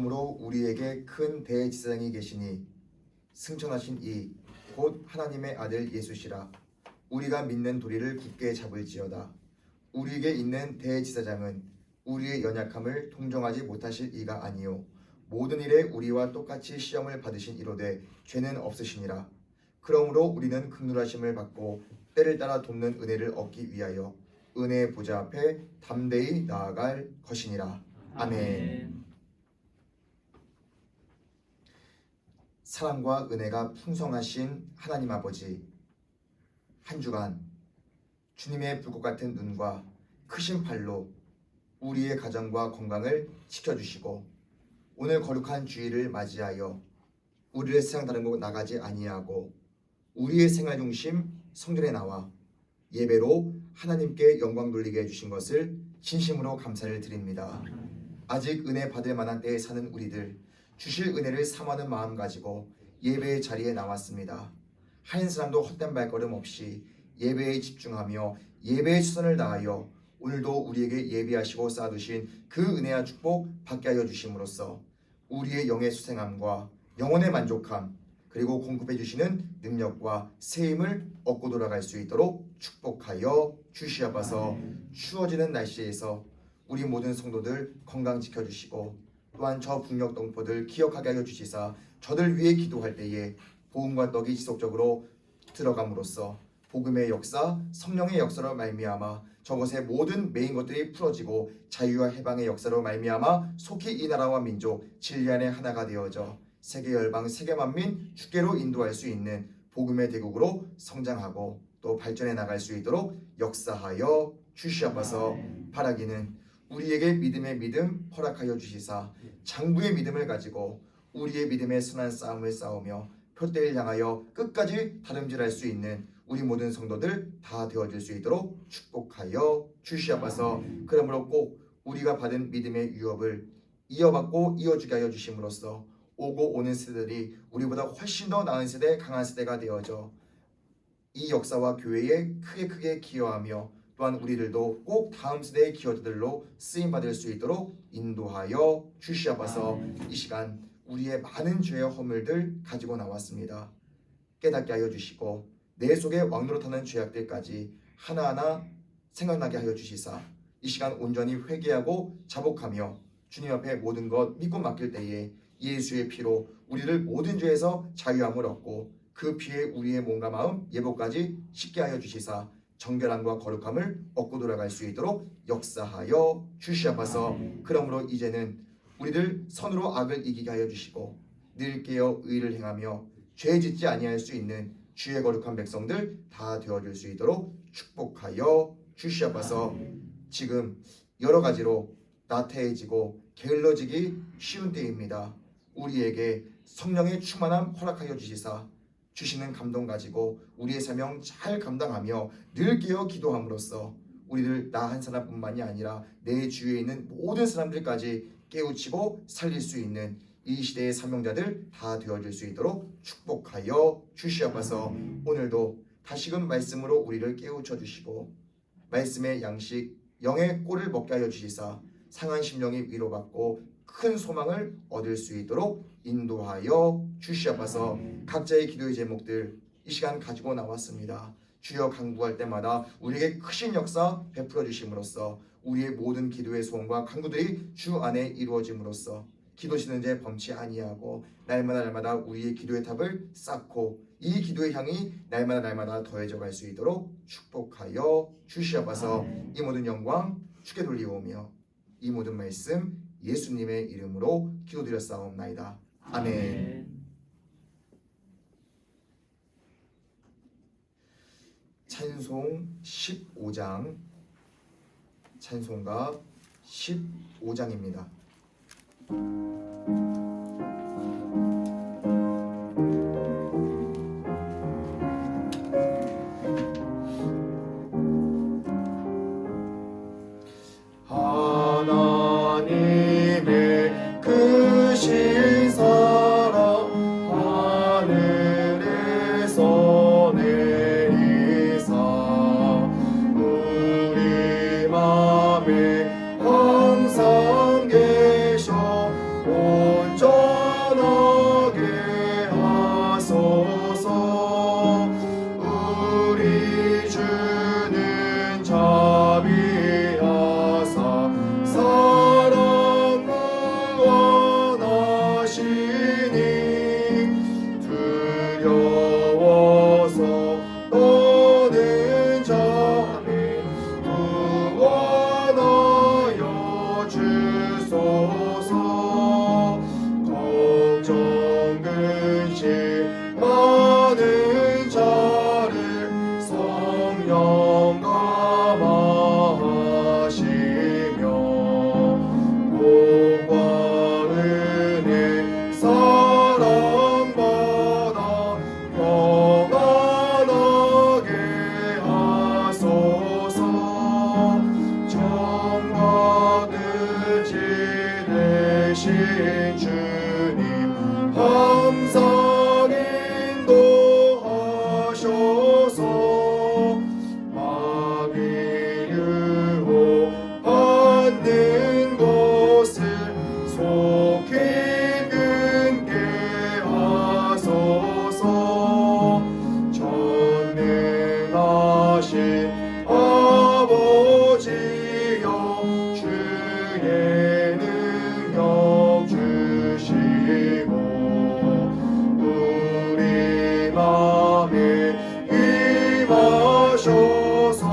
그러므로 우리에게 큰 대제사장이 계시니 승천하신 이 곧 하나님의 아들 예수시라. 우리가 믿는 도리를 굳게 잡을지어다. 우리에게 있는 대제사장은 우리의 연약함을 통정하지 못하실 이가 아니요 모든 일에 우리와 똑같이 시험을 받으신 이로되 죄는 없으시니라. 그러므로 우리는 긍휼하심을 받고 때를 따라 돕는 은혜를 얻기 위하여 은혜의 보좌 앞에 담대히 나아갈 것이니라. 아멘. 사랑과 은혜가 풍성하신 하나님 아버지, 한 주간 주님의 불꽃 같은 눈과 크신 팔로 우리의 가정과 건강을 지켜주시고 오늘 거룩한 주일을 맞이하여 우리를 세상 다른 곳 나가지 아니하고 우리의 생활 중심 성전에 나와 예배로 하나님께 영광 돌리게 해주신 것을 진심으로 감사를 드립니다. 아직 은혜 받을 만한 때에 사는 우리들 주실 은혜를 사모하는 마음 가지고 예배의 자리에 나왔습니다. 한 사람도 헛된 발걸음 없이 예배에 집중하며 예배의 최선을 다하여 오늘도 우리에게 예비하시고 쌓아두신 그 은혜와 축복 받게 하여 주심으로써 우리의 영의 수생함과 영혼의 만족함 그리고 공급해 주시는 능력과 세임을 얻고 돌아갈 수 있도록 축복하여 주시옵소서. 추워지는 날씨에서 우리 모든 성도들 건강 지켜주시고 또한 저 북녘 동포들 기억하게 하여 주시사 저들 위해 기도할 때에 복음과 떡이 지속적으로 들어감으로써 복음의 역사, 성령의 역사로 말미암아 저것의 모든 메인 것들이 풀어지고 자유와 해방의 역사로 말미암아 속히 이 나라와 민족 진리 안에 하나가 되어져 세계 열방, 세계 만민 주께로 인도할 수 있는 복음의 대국으로 성장하고 또 발전해 나갈 수 있도록 역사하여 주시옵소서. 바라기는 우리에게 믿음의 믿음 허락하여 주시사 장부의 믿음을 가지고 우리의 믿음의 선한 싸움을 싸우며 표대를 향하여 끝까지 다름질할 수 있는 우리 모든 성도들 다 되어질 수 있도록 축복하여 주시옵소서. 그러므로 꼭 우리가 받은 믿음의 유업을 이어받고 이어주게 하여 주심으로써 오고 오는 세대들이 우리보다 훨씬 더 나은 세대, 강한 세대가 되어져 이 역사와 교회에 크게 기여하며 또한 우리들도 꼭 다음 세대의 기여자들로 쓰임받을 수 있도록 인도하여 주시옵소서. 이 시간 우리의 많은 죄의 허물들 가지고 나왔습니다. 깨닫게 하여 주시고 내 속에 왕노릇하는 죄악들까지 하나하나 생각나게 하여 주시사 이 시간 온전히 회개하고 자복하며 주님 앞에 모든 것 믿고 맡길 때에 예수의 피로 우리를 모든 죄에서 자유함을 얻고 그 피에 우리의 몸과 마음 예복까지 씻게 하여 주시사 정결함과 거룩함을 얻고 돌아갈 수 있도록 역사하여 주시옵소서. 그러므로 이제는 우리들 선으로 악을 이기게 하여 주시고 늘 깨어 의를 행하며 죄 짓지 아니할 수 있는 주의 거룩한 백성들 다 되어줄 수 있도록 축복하여 주시옵소서. 지금 여러 가지로 나태해지고 게을러지기 쉬운 때입니다. 우리에게 성령의 충만함 허락하여 주시사 주시는 감동 가지고 우리의 사명 잘 감당하며 늘 깨어 기도함으로써 우리들 나 한 사람뿐만이 아니라 내 주위에 있는 모든 사람들까지 깨우치고 살릴 수 있는 이 시대의 사명자들 다 되어줄 수 있도록 축복하여 주시옵소서. 오늘도 다시금 말씀으로 우리를 깨우쳐 주시고 말씀의 양식 영의 꼴을 먹게 하여 주시사 상한 심령이 위로받고 큰 소망을 얻을 수 있도록 인도하여 주시옵소서. 각자의 기도의 제목들 이 시간 가지고 나왔습니다. 주여 간구할 때마다 우리에게 크신 역사 베풀어 주심으로써 우리의 모든 기도의 소원과 간구들이 주 안에 이루어짐으로써 기도시는 제 범치 아니하고 날마다 우리의 기도의 탑을 쌓고 이 기도의 향이 날마다 더해져 갈 수 있도록 축복하여 주시옵소서. 이 모든 영광 주께 돌리오며 이 모든 말씀 예수님의 이름으로 기도드렸사옵나이다. 아멘. 찬송 15장 찬송가 15장입니다. 하나님의 크신 사랑 하늘에서 내리사 우리 맘에 항상 계셔 하소서. 마귀 유혹 받는 곳을 속히 끊게 하소서. 전능하신 아버지여 주의 능력 주시고 우리 맘에 임하셔서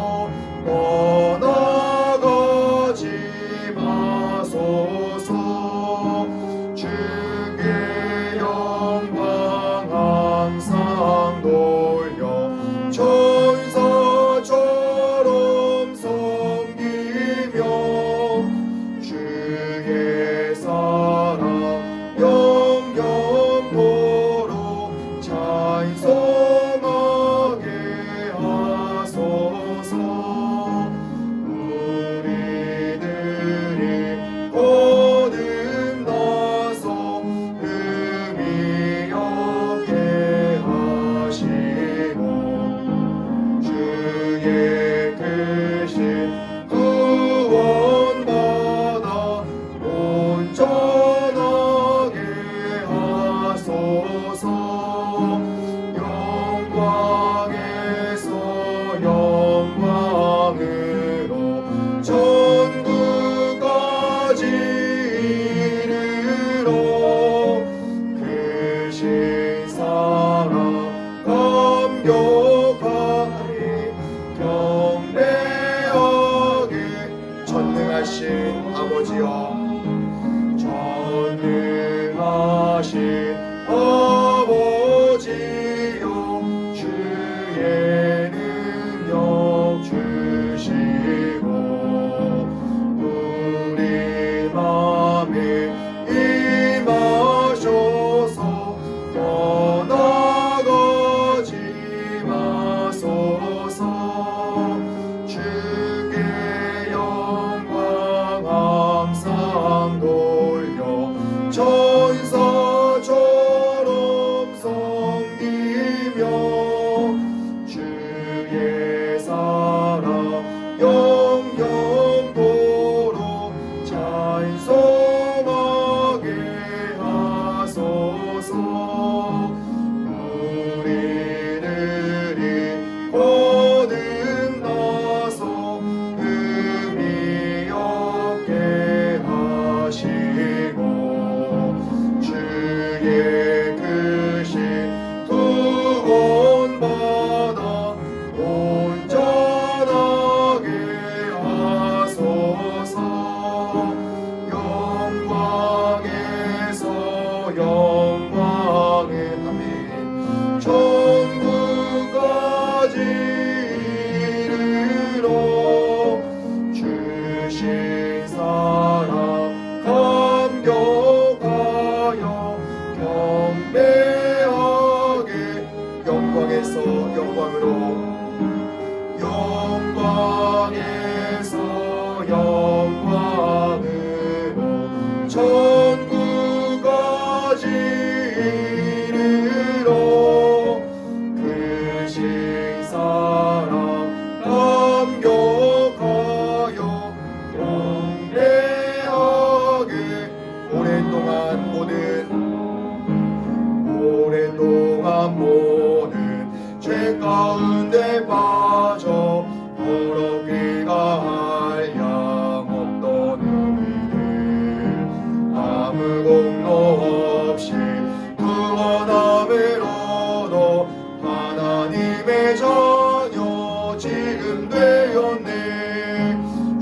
떠나가지 마소서. 주께 영광 항상 돌려 천사처럼 섬기며 주의 사랑 영영토록 찬송하게 하소서. 우리들이 거듭나서 의미 없게 하시고 주의 크신 구원받아 온전하게 하소서. 영광에서 영광으로 천국까지 이르러 크신 사랑 감격하리 경배하게. 전능하신 아버지여 전능하신 아버지여 주의 능력 주시고 우리 맘에 임하셔서 떠나가지 마소서. 주께 영광 항상 돌려 천사처럼 섬기며 주의 사랑 영영토록 찬송하게 하소서. 우리들이 거듭나서 의미 없게 하시고 주의 크신 구원받아 온전하게 하소서. 영광에서 영광에 아멘. 천국까지 이르러 주신 사랑 감격하여 경배하게. 영광에서 영광으로 영광에서 영광으로 천국까지 이르러 크신 사랑 감격하여 경배하게. 오랫동안 모든 죄 가운데 빠져 더럽게 가할 양 없던 우리들 아무 공로 없이 구원함으로도 하나님의 자녀 지금 되었네.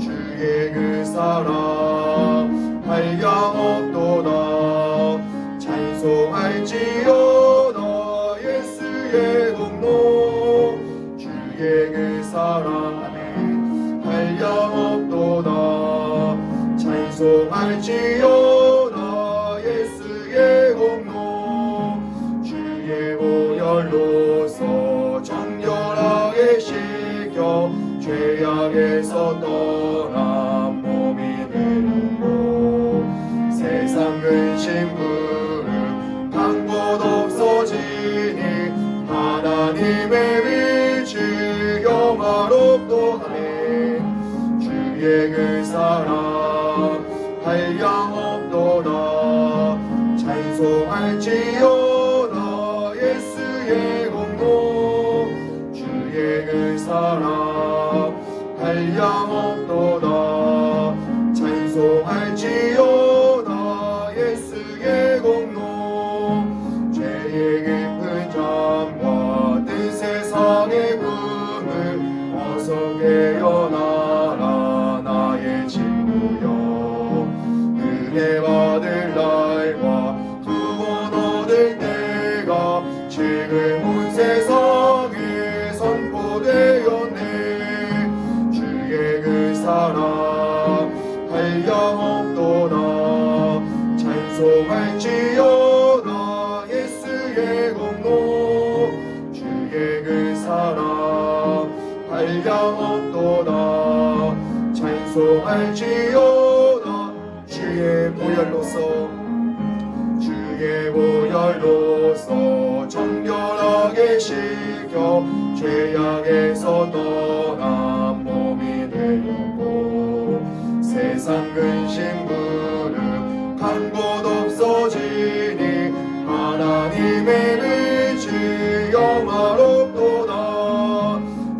주의 그 사랑 한량 없도다. 찬송할지어다 예수의 공로. 주의 그 사랑 한량 없도다. 찬송할지어다 예수의 공로. 주의 보혈로서 정결하게 씻겨 죄악에서 떠난 몸이 되고 세상 근심 부름 한 곳 없어지니 하나님의 빛이 주의 그 사랑 한량없도다 찬송할지어다 예수의 공로 주의 그 사랑 한량없도다 찬송할지어다 예수의 공로 죄의 깊은 잠과 뜬 세상의 꿈을 어서 깨어나라 나의 친구여 은혜 받을 날과 구원 얻을 때가 지금 온 세상에 선포되었네 주의 그 사랑 한량없도다 찬송할지어다 예수의 공로 주의 그 사랑 한량없도다 찬송할지어다 주의 보혈로서 정결하게 씻겨 죄악에서 떠난 몸이 되었고 세상 근심 무릎 간 곳 없어지니 하나님의 빛이 영화롭도다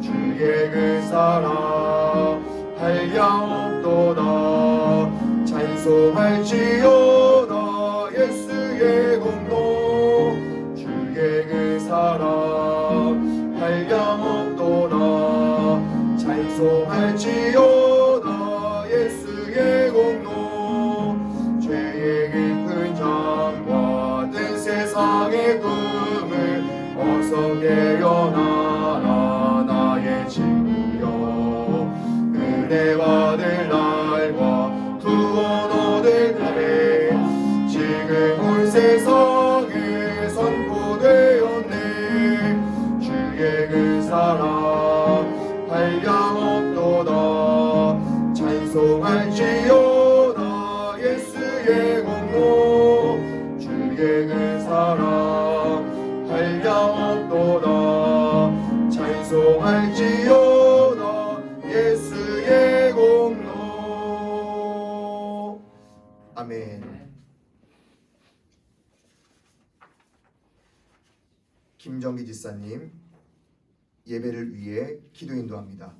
주의 그 사랑 한량없도다 찬송할지어다 예수의 공로 주의 그 사랑 한량없도다 찬송할지어다 예수의 공로 죄의 깊은 잠과 뜬 세상의 꿈을 어서 깨어나라 나의 친구여 은혜 받을 날과 구원 얻을 날에 지금 온 세상에 선포되었네 주의 그 사랑 한량없도다 찬송할지어다 예수의 공로 주의 그 사랑 한량없도다 찬송할지어다 예수의 공로 아멘. 김정기 지사님 예배를 위해 기도 인도합니다.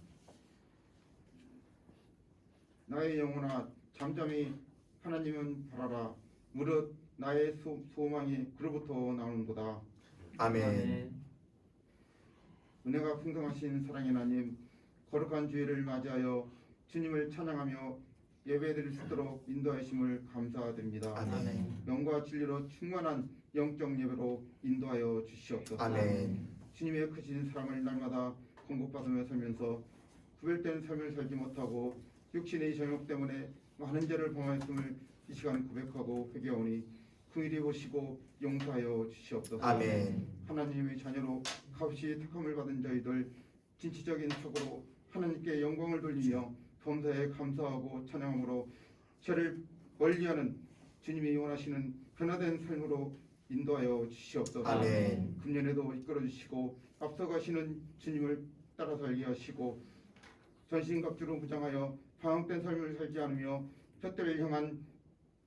나의 영혼아 잠잠히 하나님은 바라라 무릇 나의 소망이 그로부터 나오는도다. 아멘. 은혜가 풍성하신 사랑의 하나님 거룩한 주일을 맞이하여 주님을 찬양하며 예배드릴 수 있도록 인도하심을 감사드립니다. 아멘. 영과 진리로 충만한 영적 예배로 인도하여 주시옵소서. 아멘. 주님의 크신 사랑을 날마다 공급받으며 살면서 구별된 삶을 살지 못하고 육신의 정욕 때문에 많은 죄를 범하였음을 이 시간 고백하고 회개하오니 긍휼히 보시고 용서하여 주시옵소서. 아멘. 하나님의 자녀로 값이 택함을 받은 저희들 진취적인 척으로 하나님께 영광을 돌리며 범사에 감사하고 찬양함으로 죄를 멀리하는 주님이 원하시는 변화된 삶으로 인도하여 주시옵소서. 아멘. 금년에도 이끌어 주시고 앞서가시는 주님을 따라 살게 하시고 전신갑주로 무장하여 방황된 삶을 살지 않으며 푯대를 향한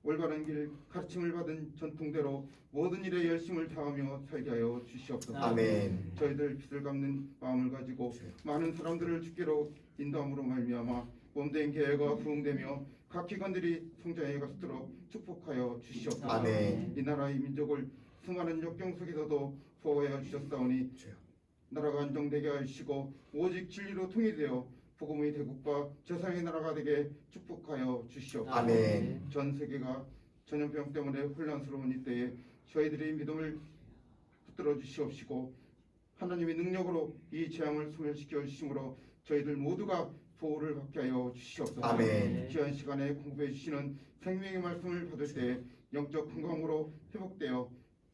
올바른 길 가르침을 받은 전통대로 모든 일에 열심을 다하며 살게 하여 주시옵소서. 아멘. 저희들 빚을 갚는 마음을 가지고 많은 사람들을 주께로 인도함으로 말미암아 몸된 계획과 부응되며 각 기관들이 성장해 가도록 축복하여 주시옵소서. 아멘. 이 나라의 민족을 수많은 역경 속에서도 보호하여 주셨사오니 나라가 안정되게 하시고 오직 진리로 통일되어 복음의 대국과 제사의 나라가 되게 축복하여 주시옵소서. 아멘. 전 세계가 전염병 때문에 혼란스러운 이때에 저희들의 믿음을 붙들어 주시옵시고 하나님의 능력으로 이 재앙을 소멸시켜 주심으로 저희들 모두가 보호를 받게 하여 주시옵소서. 아멘. 귀한 시간에 공부해 주시는 생명의 말씀을 받을 때 영적 건강으로 회복되어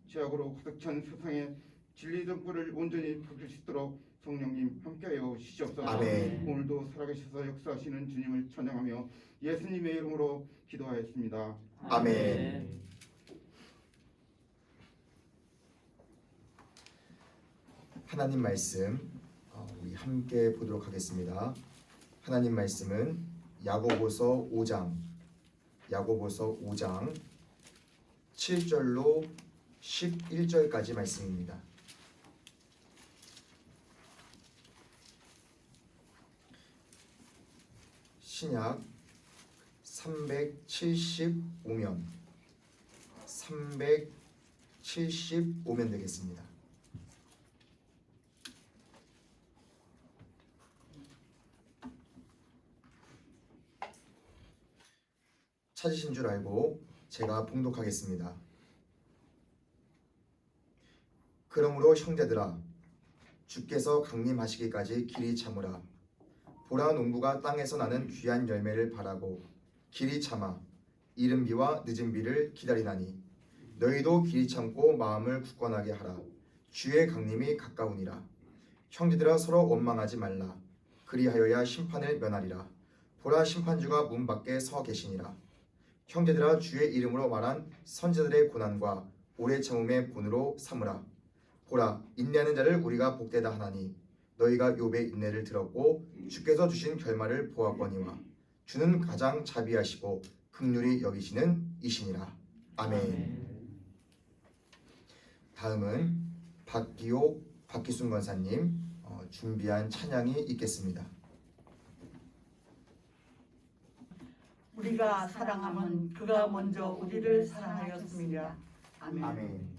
죄악으로 가득 찬 세상에 진리 정보를 온전히 받을 수 있도록 성령님 함께하여 주시옵소서. 아멘. 오늘도 살아계셔서 역사하시는 주님을 찬양하며 예수님의 이름으로 기도하였습니다. 아멘. 하나님 말씀 우리 함께 보도록 하겠습니다. 하나님 말씀은 야고보서 5장 7절로 11절까지 말씀입니다. 신약 375면 되겠습니다. 찾으신 줄 알고 제가 봉독하겠습니다. 그러므로 형제들아, 주께서 강림하시기까지 길이 참으라. 보라, 농부가 땅에서 나는 귀한 열매를 바라고 길이 참아 이른 비와 늦은 비를 기다리나니, 너희도 길이 참고 마음을 굳건하게 하라. 주의 강림이 가까우니라. 형제들아, 서로 원망하지 말라. 그리하여야 심판을 면하리라. 보라, 심판주가 문 밖에 서 계시니라. 형제들아, 주의 이름으로 말한 선지자들의 고난과 오래 참음의 본으로 삼으라. 보라, 인내하는 자를 우리가 복되다 하나니, 너희가 욥의 인내를 들었고 주께서 주신 결말을 보았거니와, 주는 가장 자비하시고 긍휼히 여기시는 이시니라. 아멘. 다음은 박기순 권사님 준비한 찬양이 있겠습니다. 우리가 사랑하면 그가 먼저 우리를 사랑하였습니다. 아멘. 아멘.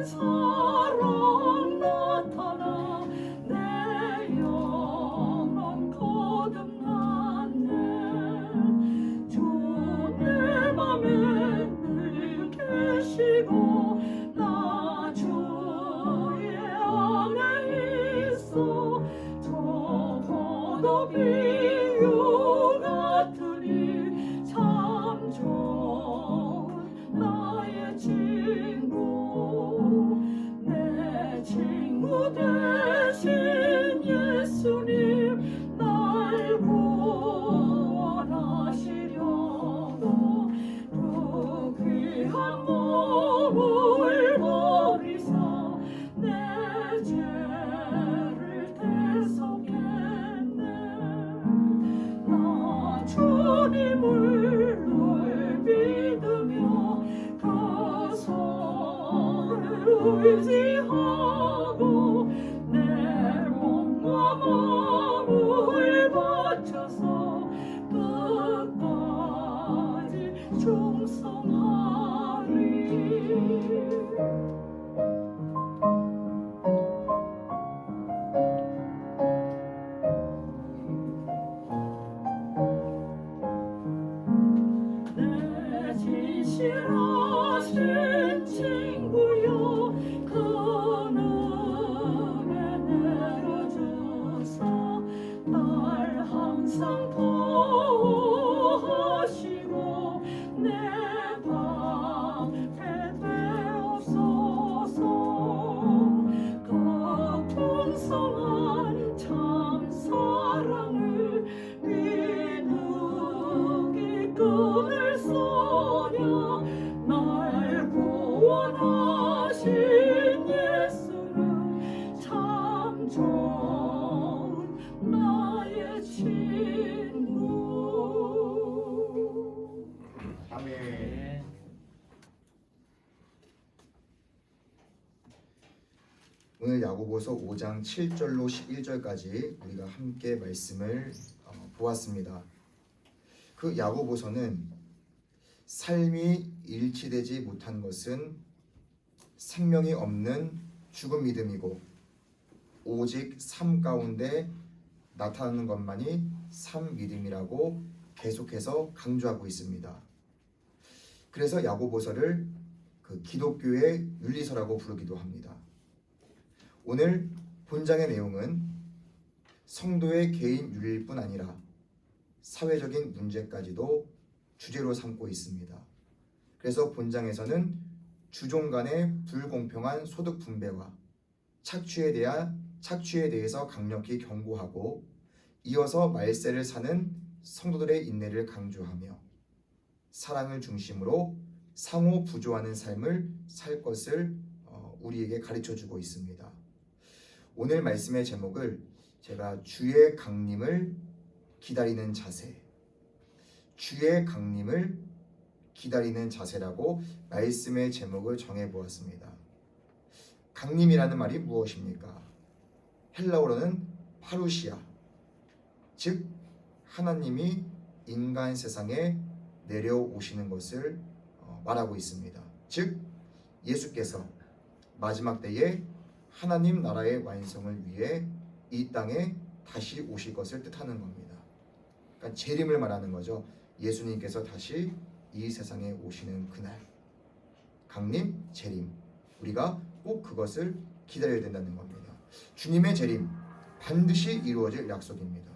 사랑 나타나 내 영혼 거듭났네. 주 내 맘에 늘 계시고 나 주의 안에 있어. 적어도 비유 같으니 참 좋은 나의 친구. 내 친구 되신 예수님, 날 구원하시려고 그 귀한 몸을 버리사 내 죄를 대속했네. 나 주님을 늘 믿으며 그 손을 의지하고 내 몸과 마음을 바쳐서 끝까지 충성하리. 내 진실하신 친구여, 그 눈에 내려주사 날 항상 보호하시고 내 방패 되옵소서. 그 풍성한 참 사랑을 비누기 끈을 써냐. 날 구원하신 예수는 참 좋은 나의 친구. 아멘. 오늘 야고보서 5장 7절로 11절까지 우리가 함께 말씀을 보았습니다. 그 야고보서는 삶이 일치되지 못한 것은 생명이 없는 죽은 믿음이고, 오직 삶 가운데 나타나는 것만이 삶 믿음이라고 계속해서 강조하고 있습니다. 그래서 야고보서를 그 기독교의 윤리서라고 부르기도 합니다. 오늘 본장의 내용은 성도의 개인 윤리일 뿐 아니라 사회적인 문제까지도 주제로 삼고 있습니다. 그래서 본장에서는 주종 간의 불공평한 소득 분배와 착취에 대해서 강력히 경고하고 이어서 말세를 사는 성도들의 인내를 강조하며 사랑을 중심으로 상호 부조하는 삶을 살 것을 우리에게 가르쳐주고 있습니다. 오늘 말씀의 제목을 제가 주의 강림을 기다리는 자세, 주의 강림을 기다리는 자세라고 말씀의 제목을 정해보았습니다. 강림이라는 말이 무엇입니까? 헬라어로는 파루시아, 즉 하나님이 인간 세상에 내려오시는 것을 말하고 있습니다. 즉 예수께서 마지막 때에 하나님 나라의 완성을 위해 이 땅에 다시 오실 것을 뜻하는 겁니다. 그러니까 재림을 말하는 거죠. 예수님께서 다시 이 세상에 오시는 그날, 강림, 재림, 우리가 꼭 그것을 기다려야 된다는 겁니다. 주님의 재림 반드시 이루어질 약속입니다.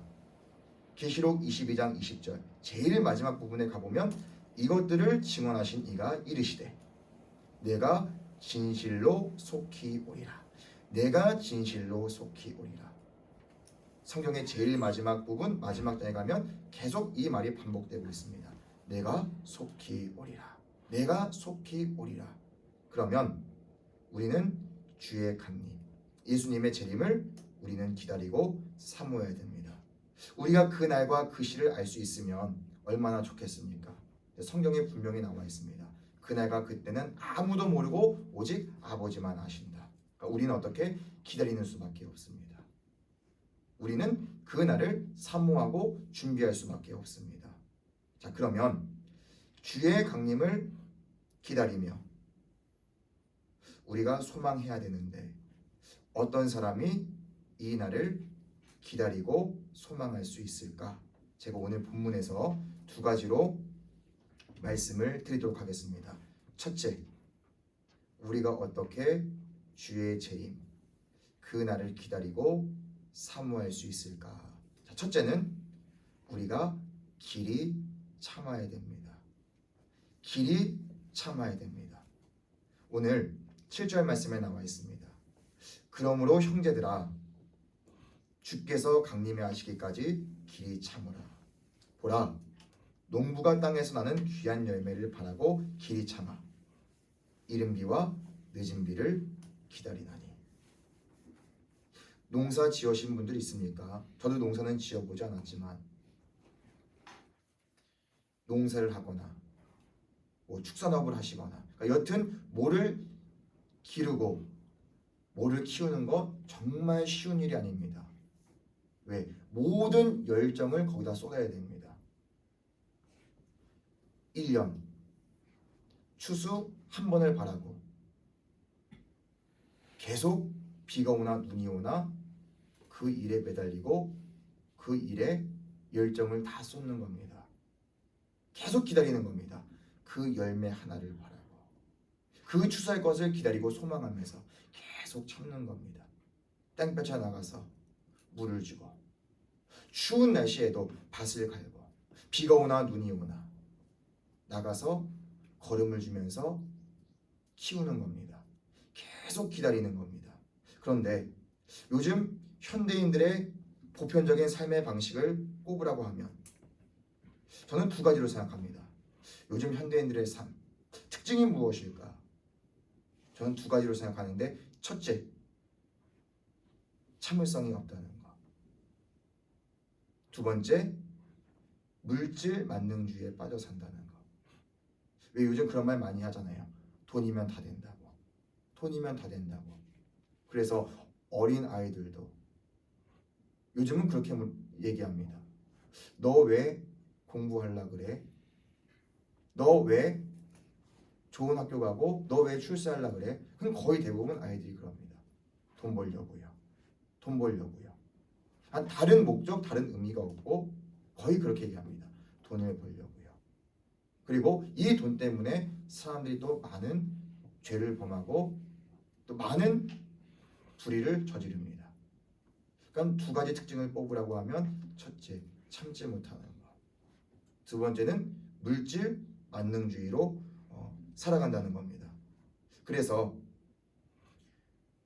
계시록 22장 20절 제일 마지막 부분에 가보면 이것들을 증언하신 이가 이르시되 내가 진실로 속히 오리라. 내가 진실로 속히 오리라. 성경의 제일 마지막 부분, 마지막 장에 가면 계속 이 말이 반복되고 있습니다. 내가 속히 오리라. 내가 속히 오리라. 그러면 우리는 주의 강림, 예수님의 재림을 우리는 기다리고 사모해야 됩니다. 우리가 그 날과 그 시를 알 수 있으면 얼마나 좋겠습니까? 성경에 분명히 나와 있습니다. 그날과 그때는 아무도 모르고 오직 아버지만 아신다. 그러니까 우리는 어떻게 기다리는 수밖에 없습니다. 우리는 그 날을 사모하고 준비할 수밖에 없습니다. 자, 그러면 주의 강림을 기다리며 우리가 소망해야 되는데 어떤 사람이 이 날을 기다리고 소망할 수 있을까? 제가 오늘 본문에서 두 가지로 말씀을 드리도록 하겠습니다. 첫째, 우리가 어떻게 주의 재림, 그 날을 기다리고 사모할 수 있을까? 자, 첫째는 우리가 길이 참아야 됩니다. 길이 참아야 됩니다. 오늘 7절 말씀에 나와 있습니다. 그러므로 형제들아 주께서 강림해 하시기까지 길이 참으라. 보라, 농부가 땅에서 나는 귀한 열매를 바라고 길이 참아 이른 비와 늦은 비를 기다리나니. 농사 지으신 분들 있습니까? 저도 농사는 지어보지 않았지만 농사를 하거나 축산업을 하시거나 여튼 뭐를 기르고 뭐를 키우는 거 정말 쉬운 일이 아닙니다. 왜? 모든 열정을 거기다 쏟아야 됩니다. 1년 추수 한 번을 바라고 계속 비가 오나 눈이 오나 그 일에 매달리고 그 일에 열정을 다 쏟는 겁니다. 계속 기다리는 겁니다. 그 열매 하나를 바라고 그 추수할 것을 기다리고 소망하면서 계속 참는 겁니다. 땡볕에 나가서 물을 주고 추운 날씨에도 밭을 갈고 비가 오나 눈이 오나 나가서 거름을 주면서 키우는 겁니다. 계속 기다리는 겁니다. 그런데 요즘 현대인들의 보편적인 삶의 방식을 꼽으라고 하면 저는 두 가지로 생각합니다. 요즘 현대인들의 삶 특징이 무엇일까? 저는 두 가지로 생각하는데 첫째, 참을성이 없다는 것. 두 번째, 물질 만능주의에 빠져 산다는 것. 왜 요즘 그런 말 많이 하잖아요. 돈이면 다 된다고. 돈이면 다 된다고. 그래서 어린 아이들도 요즘은 그렇게 얘기합니다. 너 왜 공부하려고 그래? 너 왜 좋은 학교 가고 너 왜 출세하려고 그래? 그럼 거의 대부분 아이들이 그럽니다. 돈 벌려고요. 돈 벌려고요. 다른 목적, 다른 의미가 없고 거의 그렇게 얘기합니다. 돈을 벌려고요. 그리고 이 돈 때문에 사람들이 또 많은 죄를 범하고 또 많은 불의를 저지릅니다. 그러니까 두 가지 특징을 뽑으라고 하면 첫째, 참지 못하는 것. 두 번째는 물질 만능주의로 살아간다는 겁니다. 그래서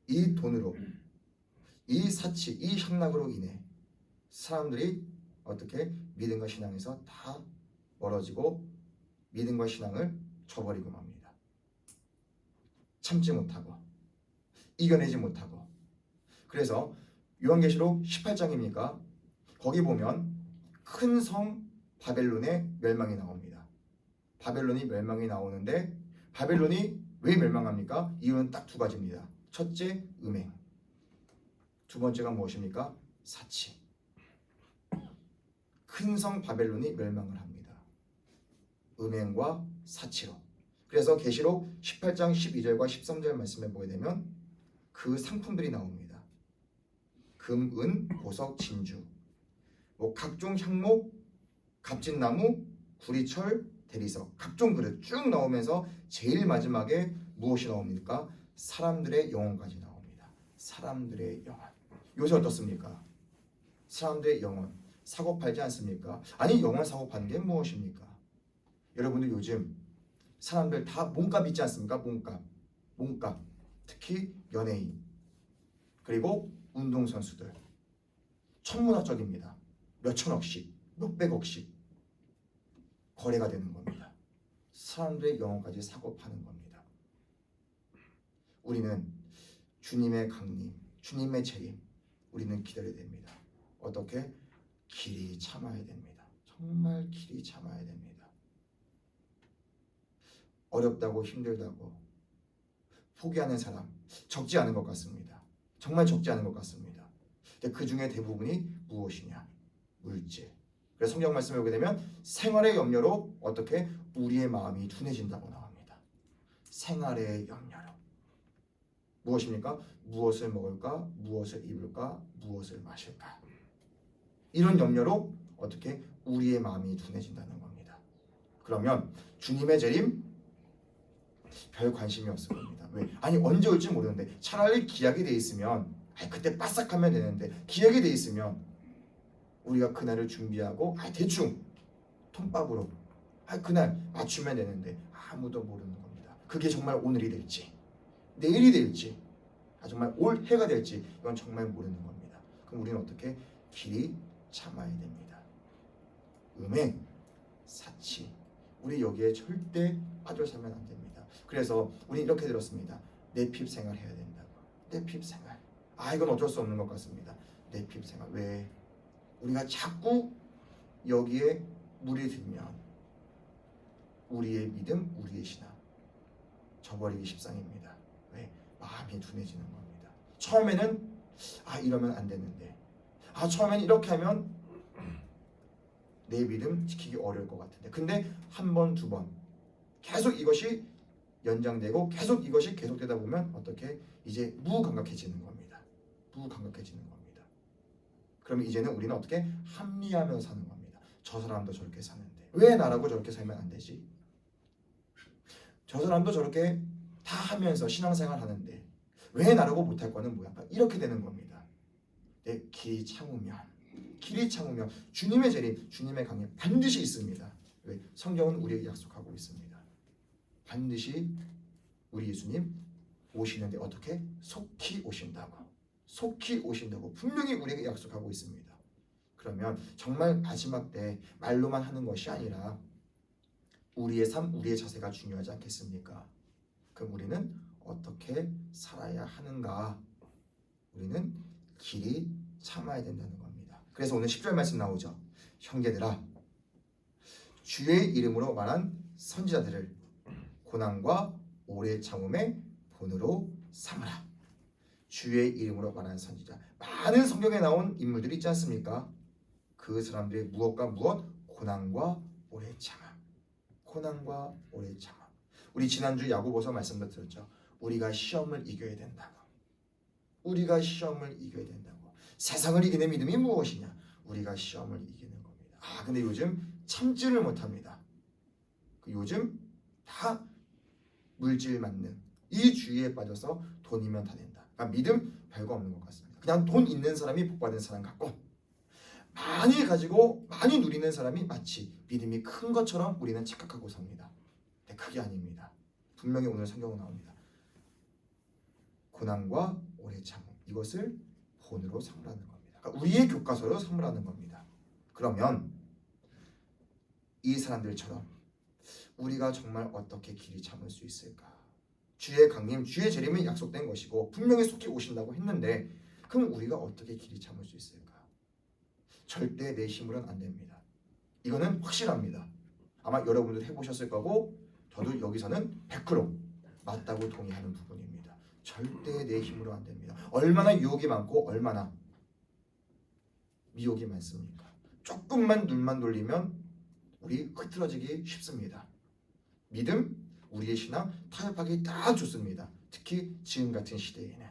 이 돈으로, 이 사치, 이 향락으로 인해 사람들이 어떻게 믿음과 신앙에서 다 멀어지고 믿음과 신앙을 저버리고 맙니다. 참지 못하고 이겨내지 못하고. 그래서 요한계시록 18장입니까? 거기 보면 큰 성 바벨론의 멸망이 나옵니다. 바벨론이 멸망이 나오는데 바벨론이 왜 멸망합니까? 이유는 딱 두 가지입니다. 첫째, 음행. 두 번째가 무엇입니까? 사치. 큰 성 바벨론이 멸망을 합니다. 음행과 사치로. 그래서 계시록 18장 12절과 13절 말씀에 보게 되면 그 상품들이 나옵니다. 금, 은, 보석, 진주, 각종 향목, 갑진나무, 구리철, 대리석, 각종 그릇 쭉 나오면서 제일 마지막에 무엇이 나옵니까? 사람들의 영혼까지 나옵니다. 사람들의 영혼. 요새 어떻습니까? 사람들의 영혼 사고 팔지 않습니까? 아니, 영혼 사고 파는 게 무엇입니까? 여러분들 요즘 사람들 다 몸값 있지 않습니까? 몸값. 특히 연예인 그리고 운동선수들 천문학적입니다. 몇천억씩, 몇백억씩 거래가 되는 겁니다. 사람들의 영혼까지 사고 파는 겁니다. 우리는 주님의 강림, 주님의 재림 우리는 기다려야 됩니다. 어떻게? 길이 참아야 됩니다. 정말 길이 참아야 됩니다. 어렵다고 힘들다고 포기하는 사람 적지 않은 것 같습니다. 정말 적지 않은 것 같습니다. 그 중에 대부분이 무엇이냐? 물질. 그래서 성경 말씀에 보게 되면 생활의 염려로 어떻게 우리의 마음이 둔해진다고 나옵니다. 생활의 염려로. 무엇입니까? 무엇을 먹을까? 무엇을 입을까? 무엇을 마실까? 이런 염려로 어떻게 우리의 마음이 둔해진다는 겁니다. 그러면 주님의 재림 별 관심이 없을 겁니다. 왜? 아니, 언제 올지 모르는데 차라리 기약이 돼 있으면 그때 빠삭하면 되는데 기약이 돼 있으면 우리가 그날을 준비하고 대충 통밥으로 그날 맞추면 되는데 아무도 모르는 겁니다. 그게 정말 오늘이 될지 내일이 될지 정말 올 해가 될지 이건 정말 모르는 겁니다. 그럼 우리는 어떻게? 길이 참아야 됩니다. 음행, 사치 우리 여기에 절대 빠져 살면 안 됩니다. 그래서 우리 이렇게 들었습니다. 내 핍 생활 해야 된다고. 내 핍 생활. 이건 어쩔 수 없는 것 같습니다. 내 핍 생활. 왜? 우리가 자꾸 여기에 물이 들면 우리의 믿음, 우리의 신앙 저버리기 십상입니다. 왜? 마음이 둔해지는 겁니다. 처음에는 이러면 안 되는데 처음에는 이렇게 하면 내 믿음 지키기 어려울 것 같은데 근데 한 번, 두 번 계속 이것이 연장되고 계속 이것이 계속되다 보면 어떻게? 이제 무감각해지는 겁니다. 무감각해지는 겁니다. 그러면 이제는 우리는 어떻게? 합리하면서 사는 겁니다. 저 사람도 저렇게 사는데 왜 나라고 저렇게 살면 안 되지? 저 사람도 저렇게 다 하면서 신앙생활 하는데 왜 나라고 못할 거는 뭐야? 이렇게 되는 겁니다. 내 길이 참으면 주님의 재림, 주님의 강림 반드시 있습니다. 왜? 성경은 우리에게 약속하고 있습니다. 반드시 우리 예수님 오시는데 어떻게? 속히 오신다고 분명히 우리에게 약속하고 있습니다. 그러면 정말 마지막 때 말로만 하는 것이 아니라 우리의 삶, 우리의 자세가 중요하지 않겠습니까? 그럼 우리는 어떻게 살아야 하는가? 우리는 길이 참아야 된다는 겁니다. 그래서 오늘 10절 말씀 나오죠. 형제들아, 주의 이름으로 말한 선지자들을 고난과 오래 참음의 본으로 삼으라. 주의 이름으로 말하는 선지자, 많은 성경에 나온 인물들이 있지 않습니까? 그 사람들의 무엇과 무엇? 고난과 오래 참음. 고난과 오래 참음. 우리 지난주 야고보서 말씀도 들었죠. 우리가 시험을 이겨야 된다고. 우리가 시험을 이겨야 된다고. 세상을 이기는 믿음이 무엇이냐? 우리가 시험을 이기는 겁니다. 근데 요즘 참지를 못합니다. 요즘 다 물질 맞는 이 주의에 빠져서 돈이면 다 된다. 믿음 별거 없는 것 같습니다. 그냥 돈 있는 사람이 복 받은 사람 같고 많이 가지고 많이 누리는 사람이 마치 믿음이 큰 것처럼 우리는 착각하고 삽니다. 근데 그게 아닙니다. 분명히 오늘 성경은 나옵니다. 고난과 오래 참음, 이것을 본으로 삼으라는 겁니다. 그러니까 우리의 교과서로 삼으라는 겁니다. 그러면 이 사람들처럼 우리가 정말 어떻게 길이 참을 수 있을까? 주의 강림, 주의 재림은 약속된 것이고 분명히 속히 오신다고 했는데 그럼 우리가 어떻게 길이 참을 수 있을까? 절대 내 힘으로는 안 됩니다. 이거는 확실합니다. 아마 여러분들 해보셨을 거고 저도 여기서는 100% 맞다고 동의하는 부분입니다. 절대 내 힘으로 안 됩니다. 얼마나 유혹이 많고 얼마나 미혹이 많습니까? 조금만 눈만 돌리면 우리 흐트러지기 쉽습니다. 믿음, 우리의 신앙 타협하기 딱 좋습니다. 특히 지금 같은 시대에는.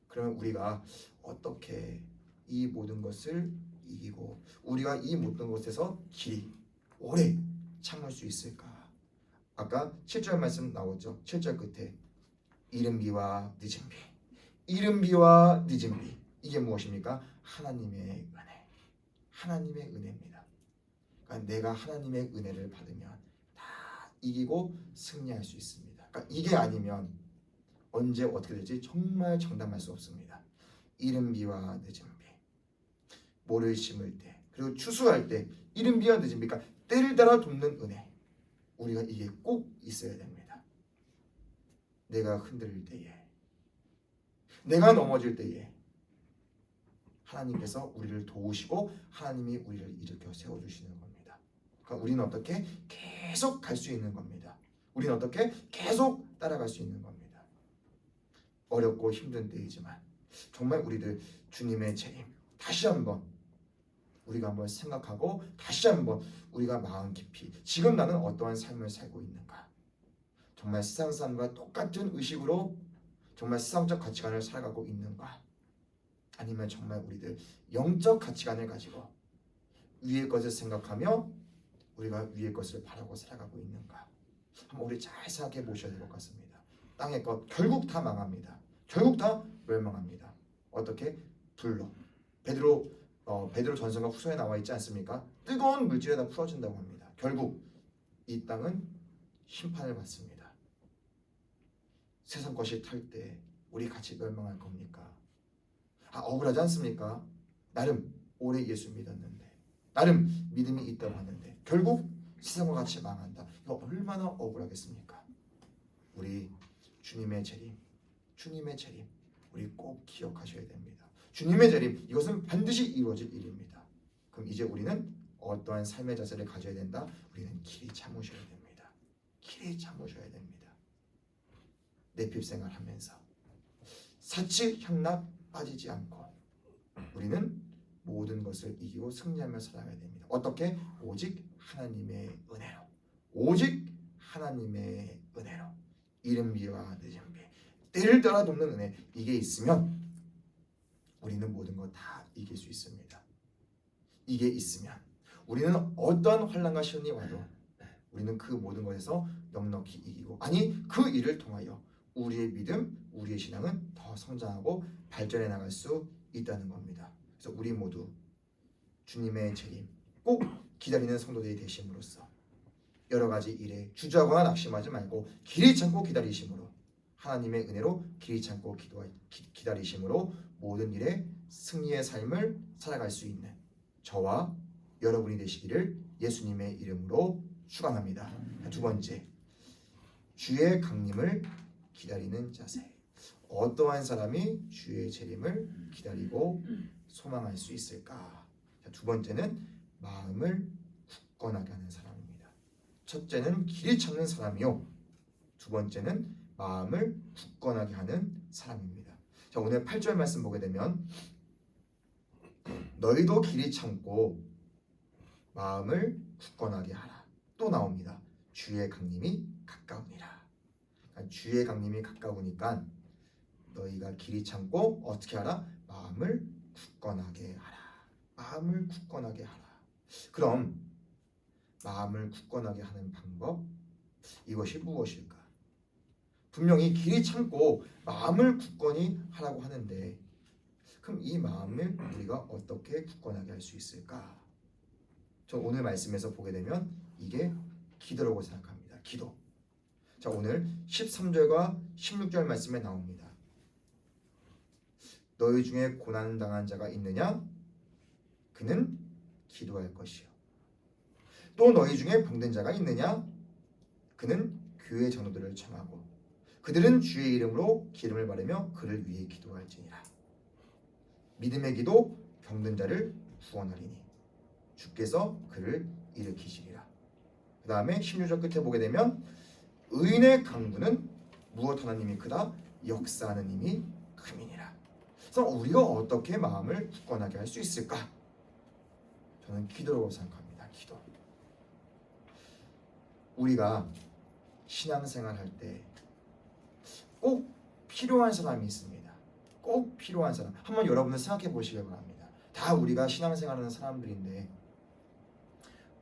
그러면 우리가 어떻게 이 모든 것을 이기고 우리가 이 모든 것에서 길이 오래 참을 수 있을까? 아까 7절 말씀 나왔죠. 7절 끝에 이른 비와 늦은 비, 이른 비와 늦은 비, 이게 무엇입니까? 하나님의 은혜, 하나님의 은혜입니다. 그러니까 내가 하나님의 은혜를 받으면 다 이기고 승리할 수 있습니다. 그러니까 이게 아니면 언제 어떻게 될지 정말 장담할 수 없습니다. 이른 비와 늦은 비, 모를 심을 때 그리고 추수할 때 이른 비와 늦은 비, 그러니까 때를 따라 돕는 은혜, 우리가 이게 꼭 있어야 됩니다. 내가 흔들릴 때에, 내가 넘어질 때에 하나님께서 우리를 도우시고 하나님이 우리를 일으켜 세워주시는 겁니다. 그러니까 우리는 어떻게 계속 갈 수 있는 겁니다. 우리는 어떻게 계속 따라갈 수 있는 겁니다. 어렵고 힘든 때이지만 정말 우리들 주님의 재림 다시 한번 우리가 한번 생각하고 다시 한번 우리가 마음 깊이 지금 나는 어떠한 삶을 살고 있는가? 정말 세상 사람과 똑같은 의식으로 정말 세상적 가치관을 살아가고 있는가? 아니면 정말 우리들 영적 가치관을 가지고 위의 것을 생각하며 우리가 위의 것을 바라고 살아가고 있는가? 한번 우리 잘 생각해 보셔야 될 것 같습니다. 땅의 것 결국 다 망합니다. 결국 다 멸망합니다. 어떻게? 불로. 베드로 전서가 후서에 나와 있지 않습니까? 뜨거운 물질에다 풀어진다고 합니다. 결국 이 땅은 심판을 받습니다. 세상 것이 탈 때 우리 같이 멸망할 겁니까? 억울하지 않습니까? 나름 오래 예수 믿었는데 나름 믿음이 있다고 하는데 결국 세상과 같이 망한다. 이거 얼마나 억울하겠습니까? 우리 주님의 재림 우리 꼭 기억하셔야 됩니다. 주님의 재림, 이것은 반드시 이루어질 일입니다. 그럼 이제 우리는 어떠한 삶의 자세를 가져야 된다? 우리는 길이 참으셔야 됩니다. 길이 참으셔야 됩니다. 내핍생활 하면서 사치향락 빠지지 않고 우리는 모든 것을 이기고 승리하며 살아가야 됩니다. 어떻게? 오직 하나님의 은혜로, 오직 하나님의 은혜로. 이른 비와 늦은 비, 때를 따라 돕는 은혜, 이게 있으면 우리는 모든 것 다 이길 수 있습니다. 이게 있으면 우리는 어떠한 환난과 시련이 와도 우리는 그 모든 것에서 넉넉히 이기고, 아니 그 일을 통하여 우리의 믿음, 우리의 신앙은 더 성장하고 발전해 나갈 수 있다는 겁니다. 그래서 우리 모두 주님의 재림 꼭 기다리는 성도들이 되심으로써 여러 가지 일에 주저하거나 낙심하지 말고 길이 참고 기다리심으로, 하나님의 은혜로 길이 참고 기다리심으로 모든 일에 승리의 삶을 살아갈 수 있는 저와 여러분이 되시기를 예수님의 이름으로 축원합니다. 두 번째, 주의 강림을 기다리는 자세. 어떠한 사람이 주의 재림을 기다리고 소망할 수 있을까? 두 번째는 마음을 굳건하게 하는 사람입니다. 첫째는 길이 찾는 사람이요, 두 번째는 마음을 굳건하게 하는 사람입니다. 자, 오늘 8절 말씀 보게 되면 너희도 길이 참고 마음을 굳건하게 하라. 또 나옵니다. 주의 강림이 가까우니라. 그러니까 주의 강림이 가까우니까 너희가 길이 참고 어떻게 하라? 마음을 굳건하게 하라. 마음을 굳건하게 하라. 그럼 마음을 굳건하게 하는 방법, 이것이 무엇일까? 분명히 길이 참고 마음을 굳건히 하라고 하는데 그럼 이 마음을 우리가 어떻게 굳건하게 할 수 있을까? 저 오늘 말씀에서 보게 되면 이게 기도라고 생각합니다. 기도. 자, 오늘 13절과 16절 말씀에 나옵니다. 너희 중에 고난 당한 자가 있느냐? 그는 기도할 것이요. 또 너희 중에 병든 자가 있느냐? 그는 교회 장로들을 청하고 그들은 주의 이름으로 기름을 바르며 그를 위해 기도할지니라. 믿음의 기도 병든 자를 구원하리니 주께서 그를 일으키시리라. 그 다음에 16절 끝에 보게 되면 의인의 강구는 무엇 하나님이 크다 역사하는 힘이 큼이니라. 그래서 우리가 어떻게 마음을 굳건하게 할 수 있을까? 저는 기도라고 생각합니다. 기도. 우리가 신앙생활 할 때 꼭 필요한 사람이 있습니다. 꼭 필요한 사람. 한번 여러분들 생각해 보시길 바랍니다. 다 우리가 신앙생활하는 사람들인데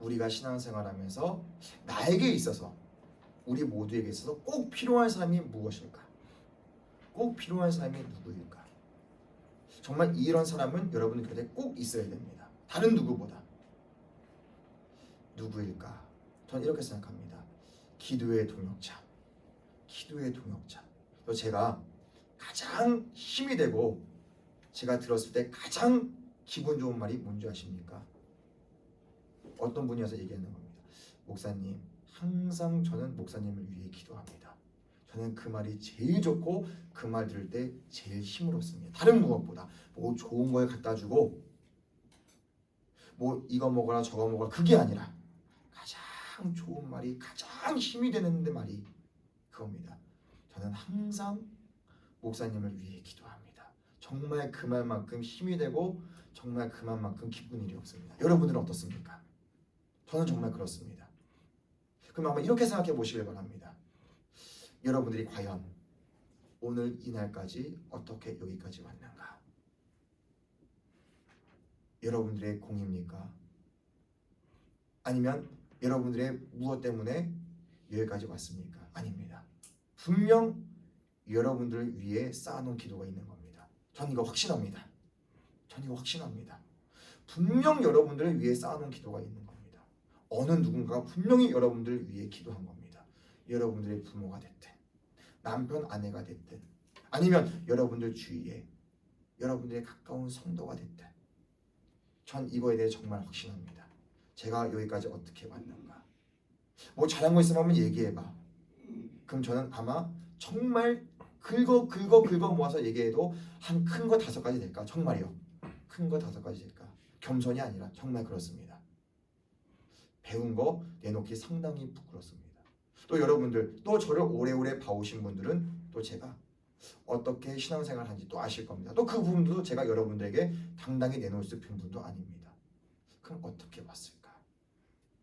우리가 신앙생활하면서 나에게 있어서 우리 모두에게 있어서 꼭 필요한 사람이 무엇일까? 꼭 필요한 사람이 누구일까? 정말 이런 사람은 여러분 곁에 꼭 있어야 됩니다. 다른 누구보다. 누구일까? 저는 이렇게 생각합니다. 기도의 동역자. 기도의 동역자. 또 제가 가장 힘이 되고 제가 들었을 때 가장 기분 좋은 말이 뭔지 아십니까? 어떤 분이어서 얘기하는 겁니다. 목사님, 항상 저는 목사님을 위해 기도합니다. 저는 그 말이 제일 좋고 그 말 들을 때 제일 힘을 얻습니다. 다른 무엇보다 뭐 좋은 걸 갖다 주고 뭐 이거 먹어라 저거 먹어라 그게 아니라 가장 좋은 말이 가장 힘이 되는 말이 그겁니다. 저는 항상 목사님을 위해 기도합니다. 정말 그 말만큼 힘이 되고 정말 그 말만큼 기쁜 일이 없습니다. 여러분들은 어떻습니까? 저는 정말 그렇습니다. 그럼 한번 이렇게 생각해 보시길 바랍니다. 여러분들이 과연 오늘 이날까지 어떻게 여기까지 왔는가? 여러분들의 공입니까? 아니면 여러분들의 무엇 때문에 여기까지 왔습니까? 아닙니다. 분명 여러분들을 위해 쌓아놓은 기도가 있는 겁니다. 전 이거 확신합니다. 전 이거 확신합니다. 분명 여러분들을 위해 쌓아놓은 기도가 있는 겁니다. 어느 누군가가 분명히 여러분들을 위해 기도한 겁니다. 여러분들의 부모가 됐든 남편 아내가 됐든 아니면 여러분들 주위에 여러분들의 가까운 성도가 됐든 전 이거에 대해 정말 확신합니다. 제가 여기까지 어떻게 왔는가? 뭐 잘한 거 있으면 한번 얘기해봐. 그럼 저는 아마 정말 긁어 모아서 얘기해도 한 큰 거 5가지 될까? 정말이요. 큰 거 5가지 될까? 겸손이 아니라 정말 그렇습니다. 배운 거 내놓기 상당히 부끄럽습니다. 또 여러분들 또 저를 오래오래 봐오신 분들은 또 제가 어떻게 신앙생활 하는지 또 아실 겁니다. 또 그 부분도 제가 여러분들에게 당당히 내놓을 수 있는 분도 아닙니다. 그럼 어떻게 왔을까?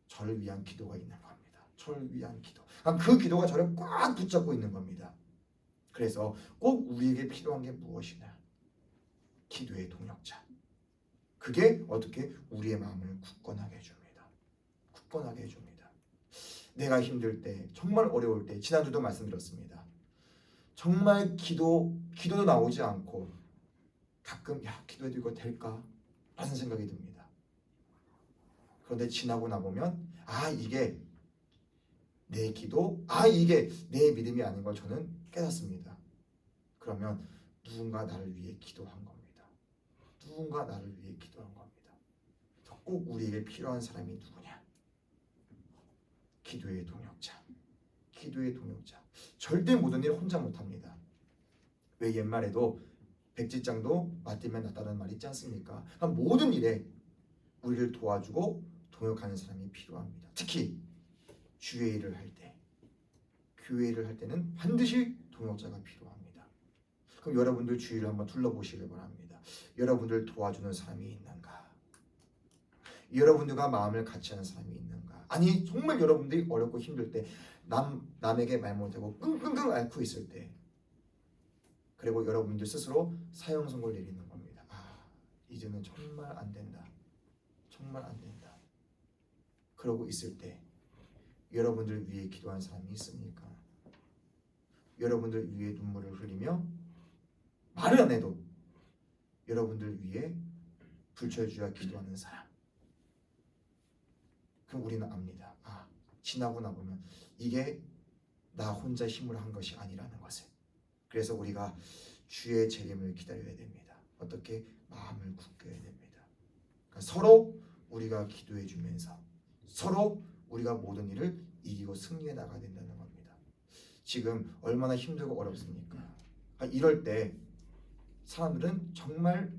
저를 위한 기도가 있는 겁니다. 저를 위한 기도. 그 기도가 저를 꽉 붙잡고 있는 겁니다. 그래서 꼭 우리에게 필요한 게 무엇이냐? 기도의 동역자. 그게 어떻게 우리의 마음을 굳건하게 해줍니다. 굳건하게 해줍니다. 내가 힘들 때, 정말 어려울 때, 지난주도 말씀드렸습니다. 정말 기도도 나오지 않고 가끔 기도해도 이거 될까? 라는 생각이 듭니다. 그런데 지나고 나보면 이게 내 기도, 이게 내 믿음이 아닌 걸 저는 깨닫습니다. 그러면 누군가 나를 위해 기도한 겁니다. 누군가 나를 위해 기도한 겁니다. 꼭 우리에게 필요한 사람이 누구냐? 기도의 동역자. 기도의 동역자. 절대 모든 일 혼자 못합니다. 왜 옛말에도 백지장도 맞들면 낫다는 말이 있지 않습니까? 모든 일에 우리를 도와주고 동역하는 사람이 필요합니다. 특히 주의 일을 할 때, 교회 일을 할 때는 반드시 동역자가 필요합니다. 그럼 여러분들 주위를 한번 둘러보시길 바랍니다. 여러분들 도와주는 사람이 있는가? 여러분들과 마음을 같이 하는 사람이 있는가? 아니 정말 여러분들이 어렵고 힘들 때 남에게 말 못하고 끙끙끙 앓고 있을 때 그리고 여러분들 스스로 사형 선고를 내리는 겁니다. 이제는 정말 안 된다. 정말 안 된다. 그러고 있을 때 여러분들 위해 기도한 사람이 있습니까? 여러분들 위해 눈물을 흘리며 말을 안 해도 여러분들 위해 불철주야 기도하는 사람. 그럼 우리는 압니다. 지나고 나보면 이게 나 혼자 힘으로 한 것이 아니라는 것을. 그래서 우리가 주의 재림을 기다려야 됩니다. 어떻게 마음을 굳게 해야 됩니다. 그러니까 서로 우리가 기도해 주면서 서로 우리가 모든 일을 이기고 승리해 나가야 된다는 겁니다. 지금 얼마나 힘들고 어렵습니까? 그러니까 이럴 때 사람들은 정말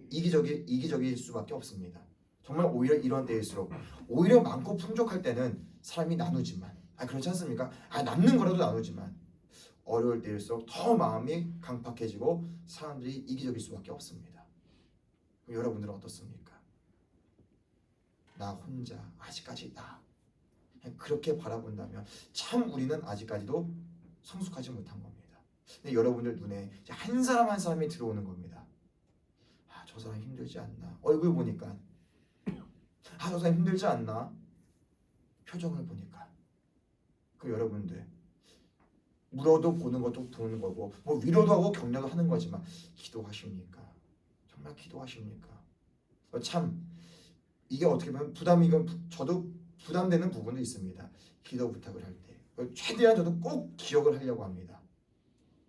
이기적일 수밖에 없습니다. 정말 오히려 이런 때일수록 오히려 많고 풍족할 때는 사람이 나누지만 그렇지 않습니까? 남는 거라도 나누지만 어려울 때일수록 더 마음이 강팍해지고 사람들이 이기적일 수밖에 없습니다. 여러분들은 어떻습니까? 나 혼자 아직까지 나 그렇게 바라본다면 참 우리는 아직까지도 성숙하지 못한 겁니다. 근데 여러분들 눈에 한 사람 한 사람이 들어오는 겁니다. 저 사람 힘들지 않나? 얼굴 보니까 저 사람 힘들지 않나? 표정을 보니까 여러분들 물어도 보는 것도 보는 거고 뭐 위로도 하고 격려도 하는 거지만 기도하십니까? 정말 기도하십니까? 참 이게 어떻게 보면 저도 부담되는 부분도 있습니다. 기도 부탁을 할 때 최대한 저도 꼭 기억을 하려고 합니다.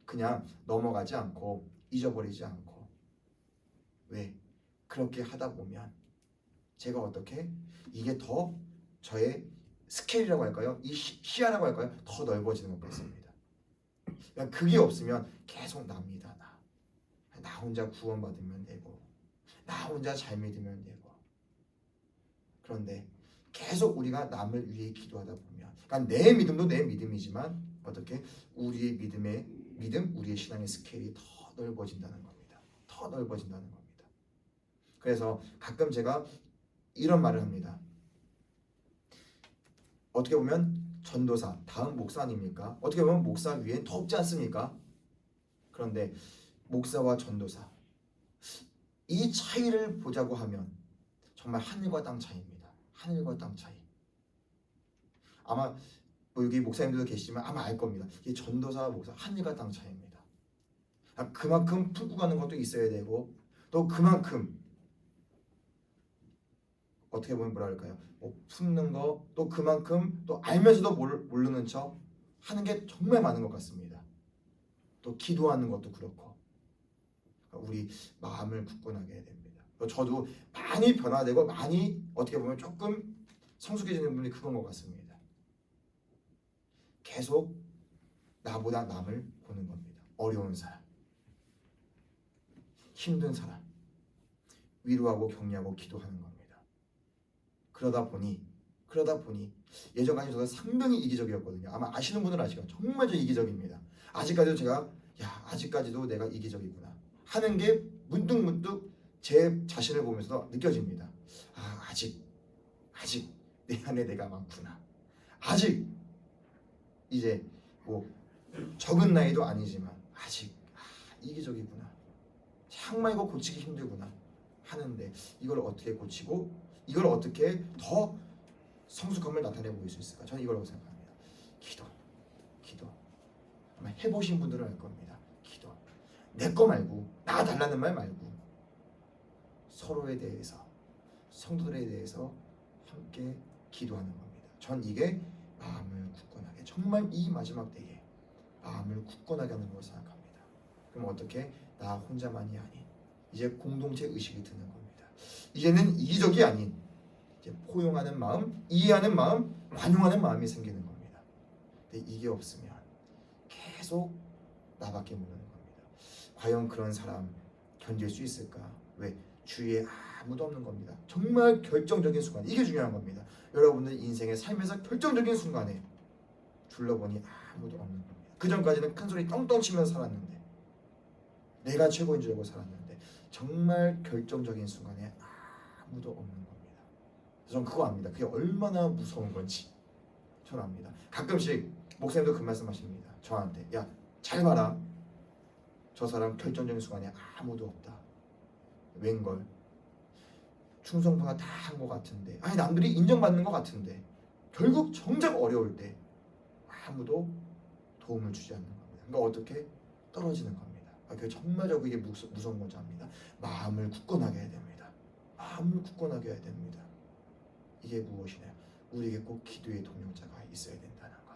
그냥 넘어가지 않고 잊어버리지 않고 왜? 그렇게 하다 보면 제가 어떻게 이게 더 저의 스케일이라고 할까요? 이 시야라고 할까요? 더 넓어지는 것 같습니다. 그게 없으면 계속 납니다. 나 혼자 구원받으면 되고 나 혼자 잘 믿으면 되고 그런데 계속 우리가 남을 위해 기도하다 보면 그러니까 내 믿음도 내 믿음이지만 어떻게 우리의 믿음, 우리의 신앙의 스케일이 더 넓어진다는 겁니다. 더 넓어진다는 겁니다. 그래서 가끔 제가 이런 말을 합니다. 어떻게 보면 전도사, 다음 목사 아닙니까? 어떻게 보면 목사 위엔 더 없지 않습니까? 그런데 목사와 전도사 이 차이를 보자고 하면 정말 하늘과 땅 차이입니다. 하늘과 땅 차이. 아마 여기 목사님들도 계시지만 아마 알 겁니다. 이 전도사와 목사 하늘과 땅 차이입니다. 그만큼 품고 가는 것도 있어야 되고 또 그만큼 어떻게 보면 뭐랄까요? 품는 거 또 그만큼 또 알면서도 모르는 척 하는 게 정말 많은 것 같습니다. 또 기도하는 것도 그렇고 우리 마음을 굳건하게 해야 됩니다. 저도 많이 변화되고 많이 어떻게 보면 조금 성숙해지는 분이 그건 것 같습니다. 계속 나보다 남을 보는 겁니다. 어려운 사람, 힘든 사람 위로하고 격려하고 기도하는 겁니다. 그러다 보니 예전까지 저도 상당히 이기적이었거든요. 아마 아시는 분은 아시죠? 정말 저 이기적입니다. 아직까지도 제가 아직까지도 내가 이기적이구나 하는 게 문득 제 자신을 보면서도 느껴집니다. 아직 내 안에 내가 많구나. 아직 이제 뭐 적은 나이도 아니지만 아직 이기적이구나. 정말 이거 고치기 힘들구나 하는데 이걸 어떻게 고치고 이걸 어떻게 더 성숙함을 나타내 보일 수 있을까? 저는 이거라고 생각합니다. 기도. 아마 해보신 분들은 알 겁니다. 기도. 내 거 말고 나 달라는 말 말고 서로에 대해서 성도들에 대해서 함께 기도하는 겁니다. 전 이게 마음을 굳건하게 정말 이 마지막 때에 마음을 굳건하게 하는 것으로 생각합니다. 그럼 어떻게 나 혼자만이 아닌 이제 공동체 의식이 드는 겁니다. 이제는 이기적이 아닌 이제 포용하는 마음, 이해하는 마음, 관용하는 마음이 생기는 겁니다. 근데 이게 없으면 계속 나밖에 모르는 겁니다. 과연 그런 사람 견딜 수 있을까? 왜? 주위에 아무도 없는 겁니다. 정말 결정적인 순간 이게 중요한 겁니다. 여러분들 인생의 삶에서 결정적인 순간에 둘러보니 아무도 없는 겁니다. 그 전까지는 큰 소리 떵떵 치면서 살았는데 내가 최고인 줄 알고 살았는데 정말 결정적인 순간에 아무도 없는 겁니다. 저는 그거 압니다. 그게 얼마나 무서운 건지 저는 압니다. 가끔씩 목사님도 그 말씀하십니다. 저한테 잘 봐라. 저 사람 결정적인 순간에 아무도 없다. 웬걸? 충성부가 다 한 것 같은데 남들이 인정받는 것 같은데 결국 정작 어려울 때 아무도 도움을 주지 않는 겁니다. 그러니까 어떻게? 떨어지는 겁니다. 그게 정말 이게 무서운 건지 압니다. 마음을 굳건하게 해야 됩니다. 마음을 굳건하게 해야 됩니다. 이게 무엇이냐? 우리에게 꼭 기도의 동역자가 있어야 된다는 거.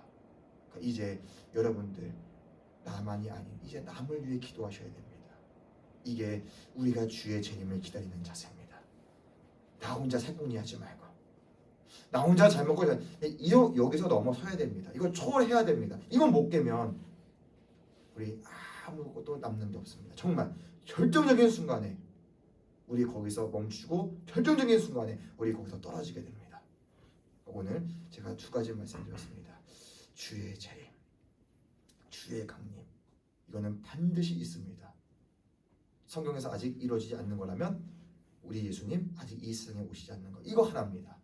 그러니까 이제 여러분들 나만이 아닌 이제 남을 위해 기도하셔야 됩니다. 이게 우리가 주의 재림을 기다리는 자세입니다. 나 혼자 살궁리하지 말고 나 혼자 잘 먹고 여기서 넘어서야 됩니다. 이걸 초월해야 됩니다. 이건 못 깨면 우리 아무것도 남는 게 없습니다. 정말 결정적인 순간에 우리 거기서 멈추고 결정적인 순간에 우리 거기서 떨어지게 됩니다. 오늘 제가 두 가지 말씀드렸습니다. 주의 재림, 주의 강림, 이거는 반드시 있습니다. 성경에서 아직 이루어지지 않는 거라면 우리 예수님 아직 이 세상에 오시지 않는 거, 이거 하나입니다.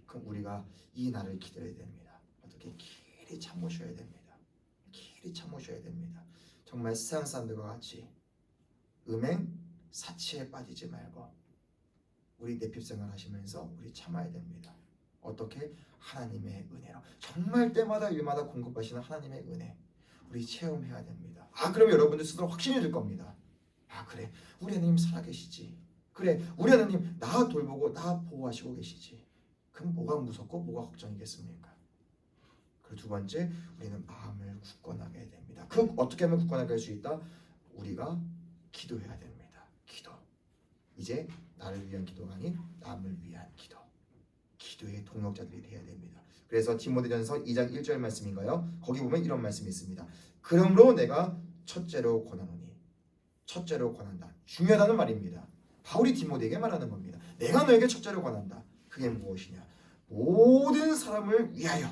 그럼 우리가 이 날을 기다려야 됩니다. 어떻게 길이 참으셔야 됩니다. 길이 참으셔야 됩니다. 정말 세상 사람들과 같이 음행, 사치에 빠지지 말고 우리 내핍생활 하시면서 우리 참아야 됩니다. 어떻게? 하나님의 은혜로. 정말 때마다 일마다 공급하시는 하나님의 은혜 우리 체험해야 됩니다. 그러면 여러분들 스스로 확신이 들 겁니다. 그래, 우리 하나님 살아계시지. 그래, 우리 하나님 나 돌보고 나 보호하시고 계시지. 그럼 뭐가 무섭고 뭐가 걱정이겠습니까? 그리고 두 번째, 우리는 마음을 굳건하게 됩니다. 어떻게 하면 굳건하게 할 수 있다? 우리가 기도해야 됩니다. 기도. 이제 나를 위한 기도가 아닌 남을 위한 기도. 기도의 동역자들이 되어야 됩니다. 그래서 디모데전서 2장 1절 말씀인가요? 거기 보면 이런 말씀이 있습니다. 그러므로 내가 첫째로 권하노니. 첫째로 권한다. 중요하다는 말입니다. 바울이 디모데에게 말하는 겁니다. 내가 너에게 첫째로 권한다. 그게 무엇이냐? 모든 사람을 위하여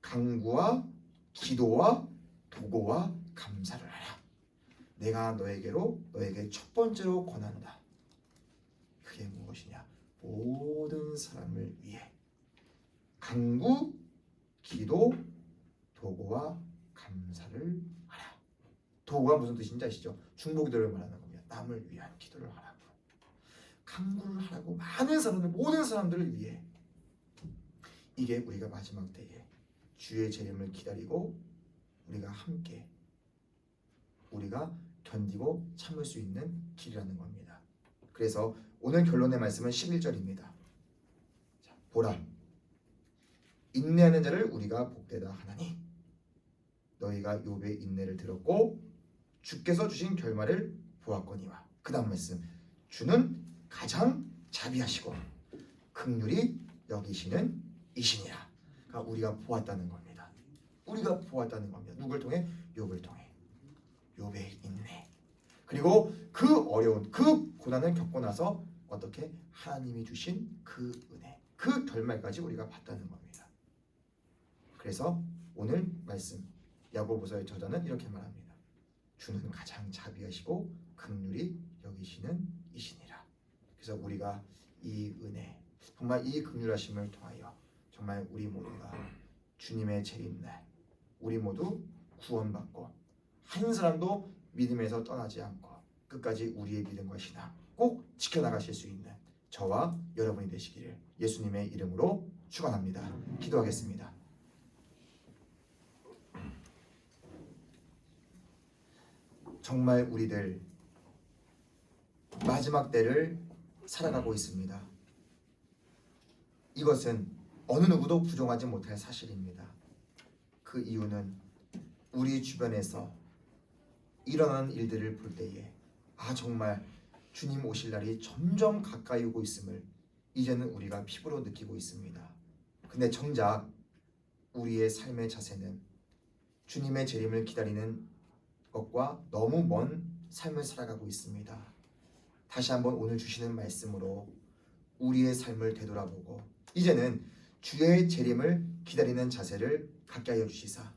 간구와 기도와 도고와 감사를 하라. 내가 너에게 첫 번째로 권한다. 그게 무엇이냐? 모든 사람을 위해 간구, 기도, 도고와 감사를 하라. 도고가 무슨 뜻인지 아시죠? 중보기도를 말하는 겁니다. 남을 위한 기도를 하라고. 간구를 하라고. 많은 사람들, 모든 사람들을 위해. 이게 우리가 마지막 때에 주의 재림을 기다리고 우리가 함께 우리가 견디고 참을 수 있는 길이라는 겁니다. 그래서 오늘 결론의 말씀은 11절입니다. 자, 보라, 인내하는 자를 우리가 복되다 하나니 너희가 욥의 인내를 들었고 주께서 주신 결말을 보았거니와. 그 다음 말씀, 주는 가장 자비하시고 긍휼히 여기시는 이시니라. 그러니까 우리가 보았다는 겁니다. 우리가 보았다는 겁니다. 누굴 통해? 욥을 통해. 욥의 인내. 그리고 그 어려운 그 고난을 겪고 나서 어떻게 하나님이 주신 그 은혜, 그 결말까지 우리가 봤다는 겁니다. 그래서 오늘 말씀 야고보서의 저자는 이렇게 말합니다. 주는 가장 자비하시고 긍휼히 여기시는 이시니라. 그래서 우리가 이 은혜, 정말 이 긍휼하심을 통하여 정말 우리 모두가 주님의 재림날 우리 모두 구원받고 한 사람도 믿음에서 떠나지 않고 끝까지 우리의 믿음과 신앙 꼭 지켜나가실 수 있는 저와 여러분이 되시기를 예수님의 이름으로 축원합니다. 기도하겠습니다. 정말 우리들 마지막 때를 살아가고 있습니다. 이것은 어느 누구도 부정하지 못할 사실입니다. 그 이유는 우리 주변에서 일어나는 일들을 볼 때에 정말 주님 오실 날이 점점 가까이 오고 있음을 이제는 우리가 피부로 느끼고 있습니다. 근데 정작 우리의 삶의 자세는 주님의 재림을 기다리는 것과 너무 먼 삶을 살아가고 있습니다. 다시 한번 오늘 주시는 말씀으로 우리의 삶을 되돌아보고 이제는 주의 재림을 기다리는 자세를 갖게 하여 주시사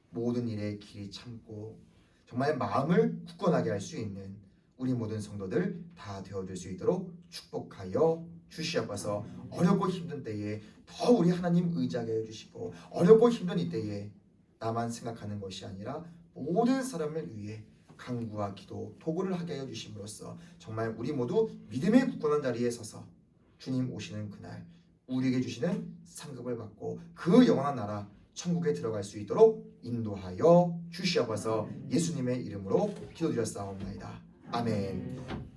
모든 일에 길이 참고 정말 마음을 굳건하게 할 수 있는 우리 모든 성도들 다 되어줄 수 있도록 축복하여 주시옵소서. 어렵고 힘든 때에 더 우리 하나님 의지하게 해주시고 어렵고 힘든 이때에 나만 생각하는 것이 아니라 모든 사람을 위해 간구와 기도, 도구를 하게 하여 주심으로써 정말 우리 모두 믿음의 굳건한 자리에 서서 주님 오시는 그날 우리에게 주시는 상급을 받고 그 영원한 나라 천국에 들어갈 수 있도록 인도하여 주시옵소서. 예수님의 이름으로 기도드렸사옵나이다. 아멘.